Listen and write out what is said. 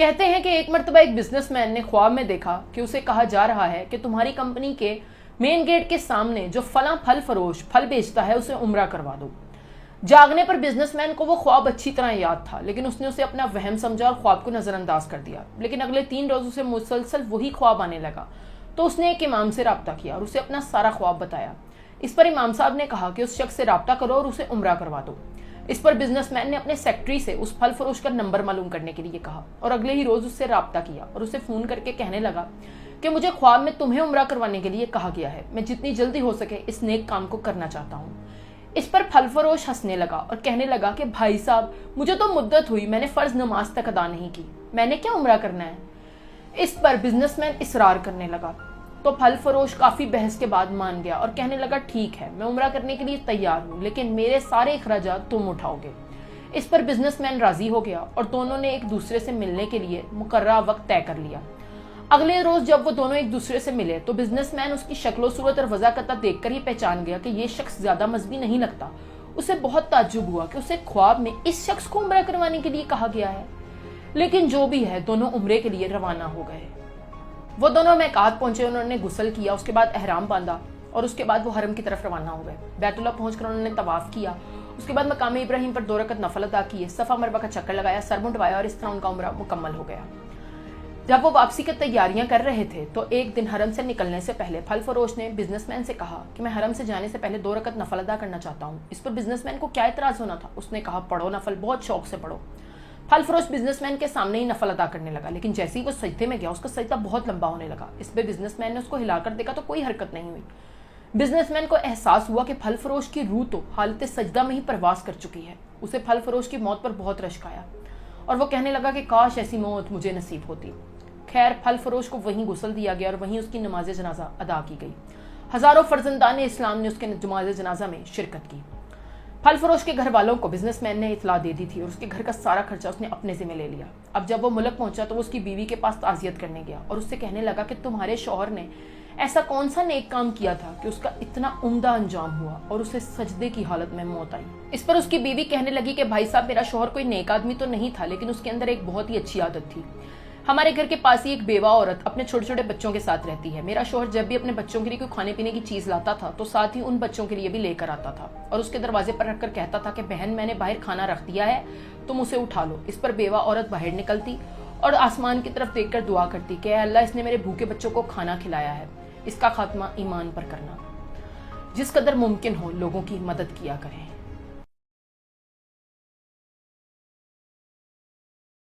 کہتے ہیں کہ ایک مرتبہ ایک بزنس مین نے خواب میں دیکھا کہ اسے کہا جا رہا ہے کہ تمہاری کمپنی کے مین گیٹ کے سامنے جو فلاں پھل فروش پھل بیچتا ہے اسے عمرہ کروا دو۔ جاگنے پر بزنس مین کو وہ خواب اچھی طرح یاد تھا، لیکن اس نے اسے اپنا وہم سمجھا اور خواب کو نظر انداز کر دیا۔ لیکن اگلے 3 روزوں سے مسلسل وہی خواب آنے لگا، تو اس نے ایک امام سے رابطہ کیا اور اسے اپنا سارا خواب بتایا۔ اس پر امام صاحب نے کہا کہ اس شخص سے رابطہ کرو اور اسے عمرہ کروا دو۔ اس پر بزنس مین نے اپنے سیکرٹری سے اس پھل فروش کا نمبر معلوم کرنے کے لیے کہا اور اگلے ہی روز اس سے رابطہ کیا اور اسے فون کر کے کہنے لگا کہ مجھے خواب میں تمہیں عمرہ کروانے کے لیے کہا گیا ہے، میں جتنی جلدی ہو سکے اس نیک کام کو کرنا چاہتا ہوں۔ اس پر پھل فروش ہنسنے لگا اور کہنے لگا کہ بھائی صاحب، مجھے تو مدت ہوئی، میں نے فرض نماز تک ادا نہیں کی، میں نے کیا عمرہ کرنا ہے؟ اس پر بزنس مین اصرار کرنے لگا تو پھل فروش کافی بحث کے بعد مان گیا اور کہنے لگا ٹھیک ہے، میں عمرہ کرنے کے لیے تیار ہوں، لیکن میرے سارے اخراجات تم اٹھاؤ گے۔ اس پر بزنس مین راضی ہو گیا اور دونوں نے ایک دوسرے سے ملنے کے لیے مقررہ وقت طے کر لیا۔ اگلے روز جب وہ دونوں ایک دوسرے سے ملے تو بزنس مین اس کی شکل و صورت اور وضاحت دیکھ کر ہی پہچان گیا کہ یہ شخص زیادہ مذہبی نہیں لگتا۔ اسے بہت تعجب ہوا کہ اسے خواب میں اس شخص کو عمرہ کروانے کے لیے کہا گیا ہے، لیکن جو بھی ہے دونوں عمرے کے لیے روانہ ہو گئے۔ وہ دونوں میقات پہنچے، انہوں نے غسل کیا، اس کے بعد احرام باندھا اور اس کے بعد وہ حرم کی طرف روانہ ہو گئے۔ بیت اللہ پہنچ کر انہوں نے طواف کیا، اس کے بعد مقام ابراہیم پر 2 رکعت نفل ادا کیے، صفا مربع کا چکر لگایا، سر منڈوایا اور اس طرح ان کا عمرہ مکمل ہو گیا۔ جب وہ واپسی کی تیاریاں کر رہے تھے تو ایک دن حرم سے نکلنے سے پہلے پھل فروش نے بزنس مین سے کہا کہ میں حرم سے جانے سے پہلے 2 رکعت نفل ادا کرنا چاہتا ہوں۔ اس پر بزنس مین کو کیا اعتراض ہونا تھا؟ اس نے کہا پڑھو نفل، بہت شوق سے پڑھو۔ پھل فروش بزنس مین کے سامنے ہی نفل ادا کرنے لگا، لیکن جیسے ہی وہ سجدے میں گیا اس کا سجدہ بہت لمبا ہونے لگا۔ اس پہ بزنس مین نے اس کو ہلا کر دیکھا تو کوئی حرکت نہیں ہوئی۔ بزنس مین کو احساس ہوا کہ پھل فروش کی روح تو حالت سجدہ میں ہی پرواز کر چکی ہے۔ اسے پھل فروش کی موت پر بہت رشک آیا اور وہ کہنے لگا کہ کاش ایسی موت مجھے نصیب ہوتی۔ خیر، پھل فروش کو وہیں غسل دیا گیا اور وہیں اس کی نماز جنازہ ادا کی گئی۔ ہزاروں فرزندان اسلام نے اس کے نماز جنازہ میں شرکت کی۔ پھل فروش کے گھر والوں کو بزنس مین نے اطلاع دے دی تھی اور اس کے گھر کا سارا خرچہ اس نے اپنے ذمہ لے لیا۔ اب جب وہ ملک پہنچا تو وہ اس کی بیوی کے پاس تعزیت کرنے گیا اور اس سے کہنے لگا کہ تمہارے شوہر نے ایسا کون سا نیک کام کیا تھا کہ اس کا اتنا عمدہ انجام ہوا اور اسے سجدے کی حالت میں موت آئی۔ اس پر اس کی بیوی کہنے لگی کہ بھائی صاحب، میرا شوہر کوئی نیک آدمی تو نہیں تھا، لیکن اس کے اندر ایک بہت ہی اچھی عادت تھی۔ ہمارے گھر کے پاس ہی ایک بیوہ عورت اپنے چھوٹے چھوٹے بچوں کے ساتھ رہتی ہے۔ میرا شوہر جب بھی اپنے بچوں کے لیے کوئی کھانے پینے کی چیز لاتا تھا تو ساتھ ہی ان بچوں کے لیے بھی لے کر آتا تھا اور اس کے دروازے پر رکھ کر کہتا تھا کہ بہن، میں نے باہر کھانا رکھ دیا ہے، تم اسے اٹھا لو۔ اس پر بیوہ عورت باہر نکلتی اور آسمان کی طرف دیکھ کر دعا کرتی کہ اے اللہ، اس نے میرے بھوکے بچوں کو کھانا کھلایا ہے، اس کا خاتمہ ایمان پر کرنا۔ جس قدر ممکن ہو لوگوں کی مدد کیا کریں۔